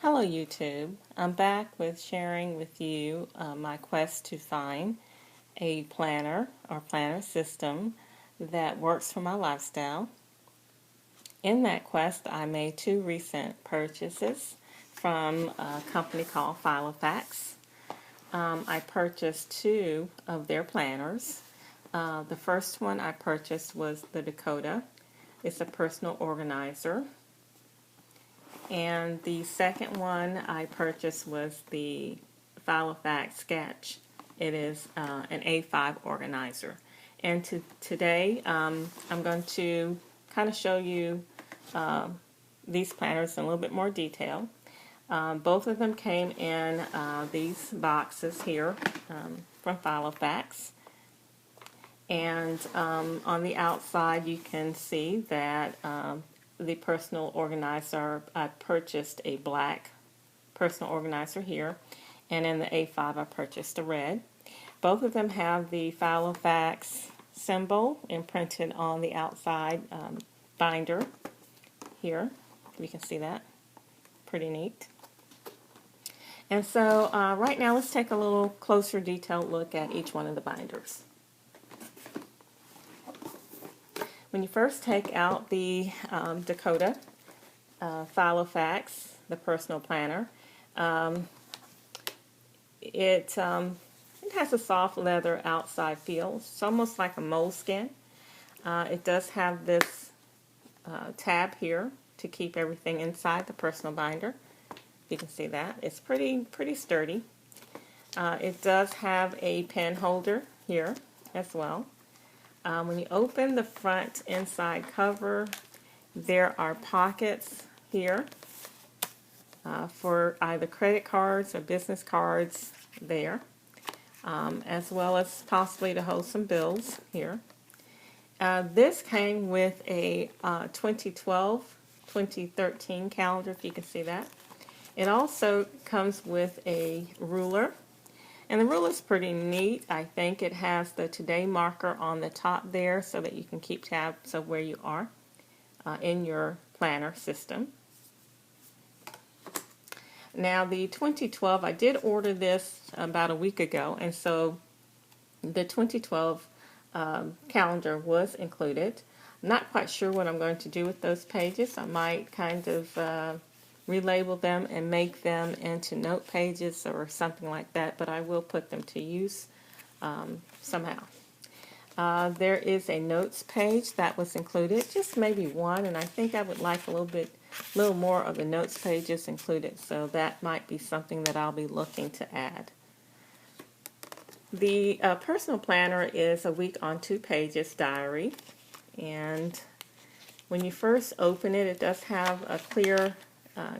Hello YouTube. I'm back with sharing with you my quest to find a planner or planner system that works for my lifestyle. In that quest I made two recent purchases from a company called Filofax. I purchased two of their planners. The first one I purchased was the Dakota. It's a personal organizer. And the second one I purchased was the Filofax Sketch. It is an A5 organizer. And today I'm going to kind of show you these planners in a little bit more detail. Both of them came in these boxes here from Filofax. And on the outside you can see that the personal organizer, I purchased a black personal organizer here, and in the A5 I purchased a red. Both of them have the Filofax symbol imprinted on the outside binder here. You can see that. Pretty neat. And so right now let's take a little closer detailed look at each one of the binders. When you first take out the Dakota Filofax, the personal planner, it has a soft leather outside feel. It's almost like a moleskin. It does have this tab here to keep everything inside the personal binder. You can see that. It's pretty sturdy. It does have a pen holder here as well. When you open the front inside cover, there are pockets here for either credit cards or business cards there, as well as possibly to hold some bills here. This came with a 2012-2013 calendar, if you can see that. It also comes with a ruler. And the ruler is pretty neat. I think it has the today marker on the top there so that you can keep tabs of where you are in your planner system. Now the 2012, I did order this about a week ago, and so the 2012 calendar was included. I'm not quite sure what I'm going to do with those pages. I might kind of relabel them and make them into note pages or something like that, but I will put them to use somehow. There is a notes page that was included, just maybe one, and I think I would like a little more of the notes pages included, so that might be something that I'll be looking to add. The personal planner is a week on 2 pages diary, and when you first open it, it does have a clear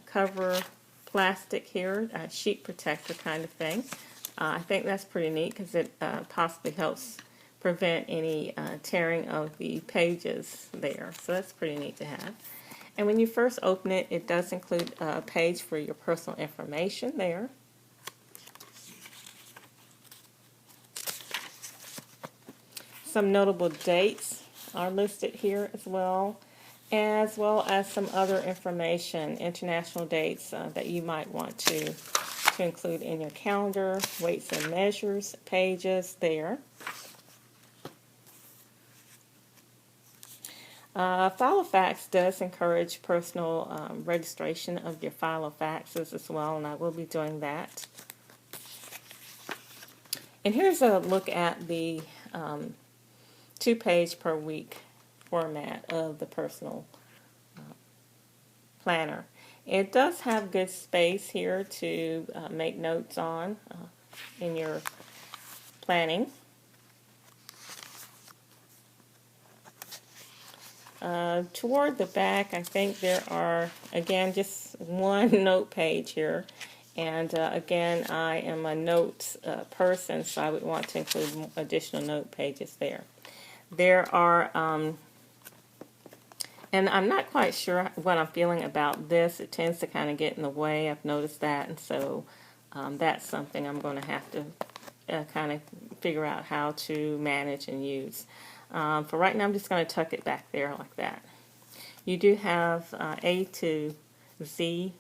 cover plastic here, a sheet protector kind of thing. I think that's pretty neat because it possibly helps prevent any tearing of the pages there. So that's pretty neat to have. And when you first open it, it does include a page for your personal information there. Some notable dates are listed here as well as some other information, international dates that you might want to include in your calendar, weights and measures pages there. Filofax does encourage personal registration of your Filofaxes as well, and I will be doing that. And here's a look at the 2-page per week format of the personal planner. It does have good space here to make notes on in your planning. Toward the back, I think there are, again, just one note page here. And again, I am a notes person, so I would want to include additional note pages there. There are and I'm not quite sure what I'm feeling about this. It tends to kind of get in the way. I've noticed that, and so that's something I'm going to have to kind of figure out how to manage and use. For right now, I'm just going to tuck it back there like that. You do have A to Z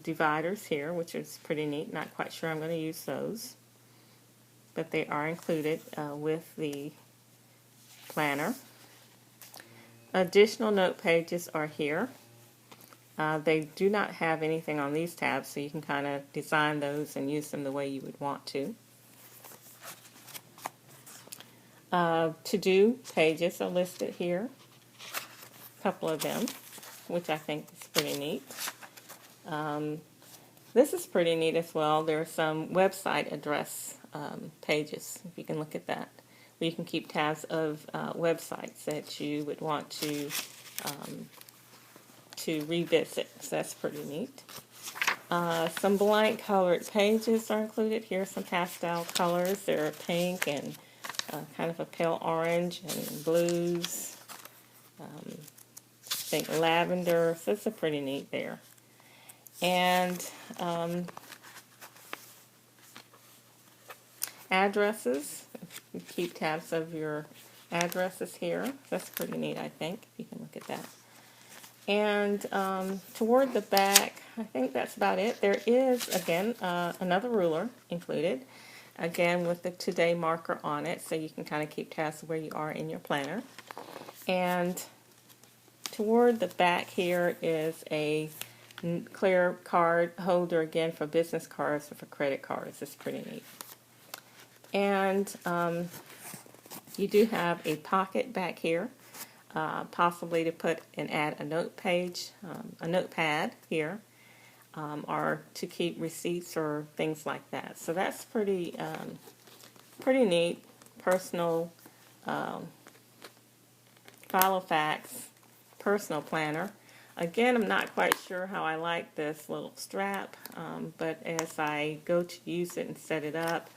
dividers here, which is pretty neat. Not quite sure I'm going to use those, but they are included with the planner. Additional note pages are here. They do not have anything on these tabs, so you can kind of design those and use them the way you would want to. To-do pages are listed here, a couple of them, which I think is pretty neat. This is pretty neat as well. There are some website address pages, if you can look at that, where you can keep tabs of websites that you would want to revisit. So that's pretty neat. Some blank colored pages are included here, some pastel colors. They're pink and kind of a pale orange and blues. I think lavender. So it's a pretty neat there. And addresses. You keep tabs of your addresses here. That's pretty neat, I think. You can look at that. And toward the back, I think that's about it. There is, again, another ruler included, again with the today marker on it, so you can kind of keep tabs of where you are in your planner. And toward the back here is a clear card holder, again, for business cards or for credit cards. It's pretty neat. And you do have a pocket back here. Possibly to put and add a note page, a notepad here, or to keep receipts or things like that. So that's pretty neat. Personal Filofax personal planner. Again, I'm not quite sure how I like this little strap, but as I go to use it and set it up,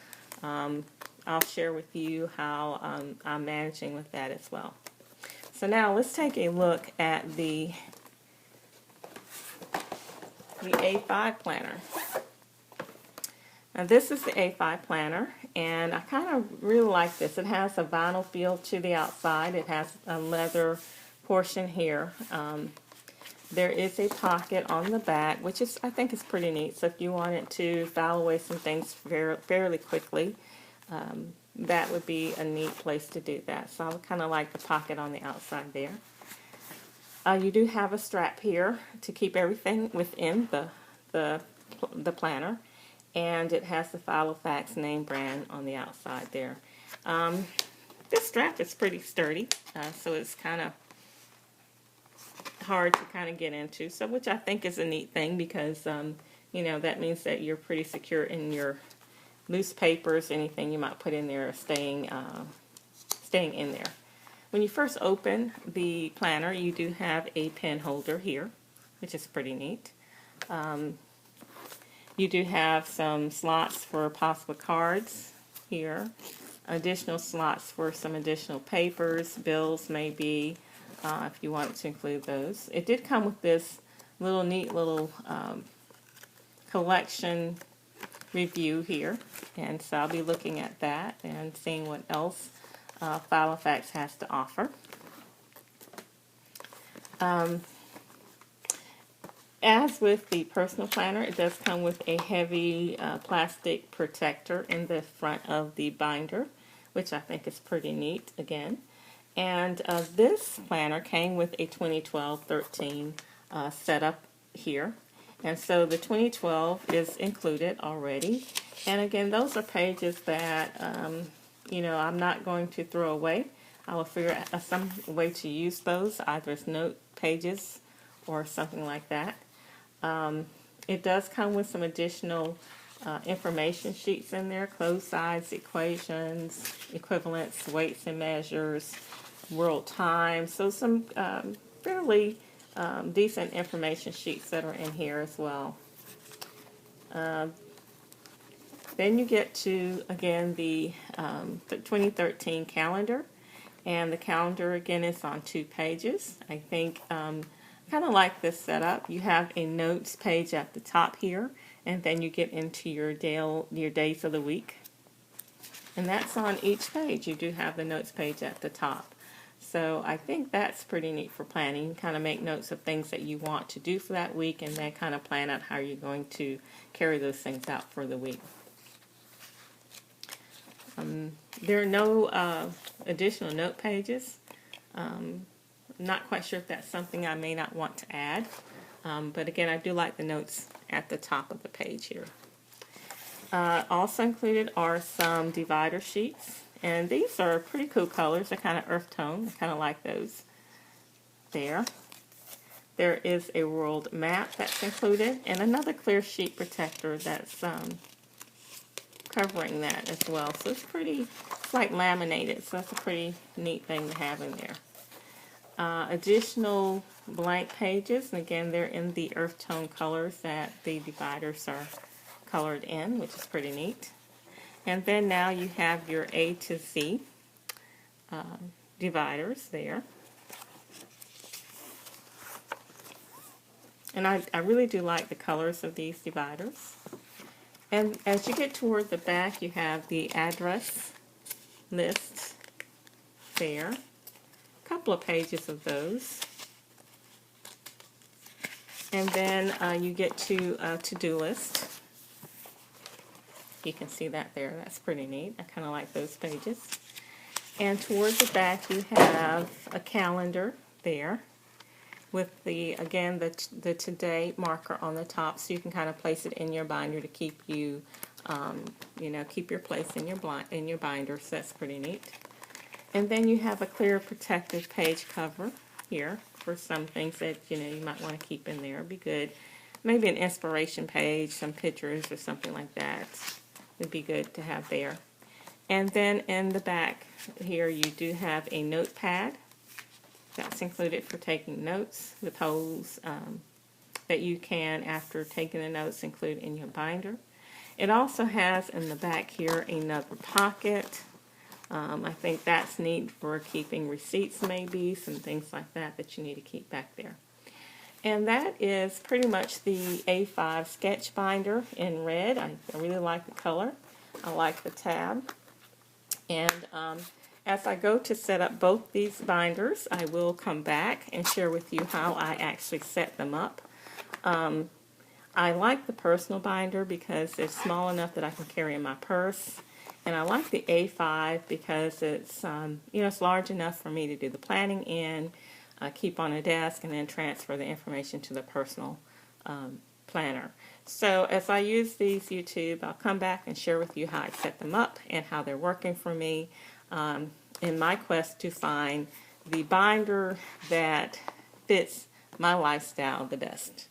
I'll share with you how I'm managing with that as well. So now let's take a look at the A5 planner. Now this is the A5 planner, and I kind of really like this. It has a vinyl feel to the outside. It has a leather portion here. There is a pocket on the back, which is, I think, is pretty neat. So if you wanted to file away some things fairly quickly, that would be a neat place to do that. So I kind of like the pocket on the outside there. You do have a strap here to keep everything within the planner, and it has the Filofax name brand on the outside there. This strap is pretty sturdy, so it's kind of hard to kind of get into. So, which I think is a neat thing because you know, that means that you're pretty secure in your loose papers, anything you might put in there, staying in there. When you first open the planner, you do have a pen holder here, which is pretty neat. You do have some slots for possible cards here, additional slots for some additional papers, bills maybe, if you wanted to include those. It did come with this neat little collection review here, and so I'll be looking at that and seeing what else Filofax has to offer. As with the personal planner, it does come with a heavy plastic protector in the front of the binder, which I think is pretty neat again. And this planner came with a 2012-13 setup here. And so the 2012 is included already. And again, those are pages that, you know, I'm not going to throw away. I will figure out some way to use those, either as note pages or something like that. It does come with some additional information sheets in there, clothes size, equations, equivalents, weights and measures, world time. So some fairly decent information sheets that are in here as well. Then you get to, again, the 2013 calendar. And the calendar, again, is on 2 pages. I think kind of like this setup. You have a notes page at the top here, and then you get into your days of the week. And that's on each page. You do have the notes page at the top. So I think that's pretty neat for planning. You can kind of make notes of things that you want to do for that week and then kind of plan out how you're going to carry those things out for the week. There are no additional note pages. I'm not quite sure if that's something I may not want to add. But again, I do like the notes at the top of the page here. Also included are some divider sheets. And these are pretty cool colors. They're kind of earth tone. I kind of like those there. There is a world map that's included and another clear sheet protector that's covering that as well. So it's like laminated. So that's a pretty neat thing to have in there. Additional blank pages. And again, they're in the earth tone colors that the dividers are colored in, which is pretty neat. And then now you have your A to Z dividers there. And I really do like the colors of these dividers. And as you get toward the back, you have the address list there. A couple of pages of those. And then you get to a to-do list. You can see that there. That's pretty neat. I kind of like those pages. And towards the back you have a calendar there with again the today marker on the top, so you can kind of place it in your binder to keep you keep your place in your binder. So that's pretty neat. And then you have a clear protective page cover here for some things that you might want to keep in there. It'd be good. Maybe an inspiration page, some pictures or something like that would be good to have there. And then in the back here you do have a notepad that's included for taking notes with holes that you can, after taking the notes, include in your binder. It also has in the back here another pocket. I think that's neat for keeping receipts, maybe some things like that you need to keep back there. And that is pretty much the A5 sketch binder in red. I really like the color. I like the tab. And as I go to set up both these binders, I will come back and share with you how I actually set them up. I like the personal binder because it's small enough that I can carry in my purse. And I like the A5 because it's it's large enough for me to do the planning in, keep on a desk, and then transfer the information to the personal planner. So as I use these YouTube, I'll come back and share with you how I set them up and how they're working for me in my quest to find the binder that fits my lifestyle the best.